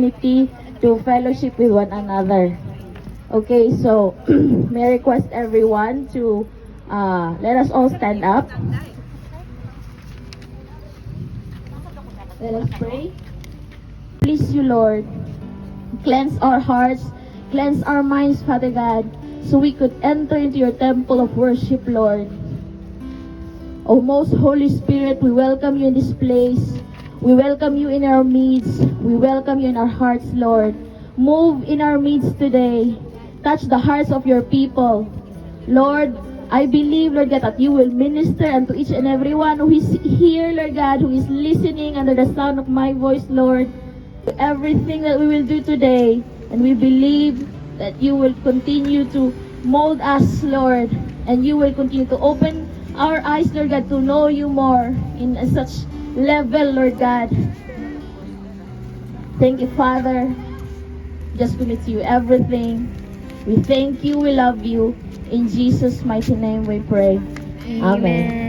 opportunity to fellowship with one another. Okay, so may I request everyone to let us all stand up. Let us pray. Please you, Lord, cleanse our hearts, cleanse our minds, Father God, so we could enter into your temple of worship, Lord. O most Holy Spirit, we welcome you in this place. We welcome you in our midst. We welcome you in our hearts, Lord. Move in our midst today. Touch the hearts of your people. Lord, I believe, Lord God, that you will minister unto each and every one who is here, Lord God, who is listening under the sound of my voice, Lord. Everything that we will do today, and we believe that you will continue to mold us, Lord, and you will continue to open our eyes, Lord God, to know you more in such level, Lord God. Thank you, Father. Just commit to you everything. We thank you, we love you. In Jesus' mighty name we pray. Amen.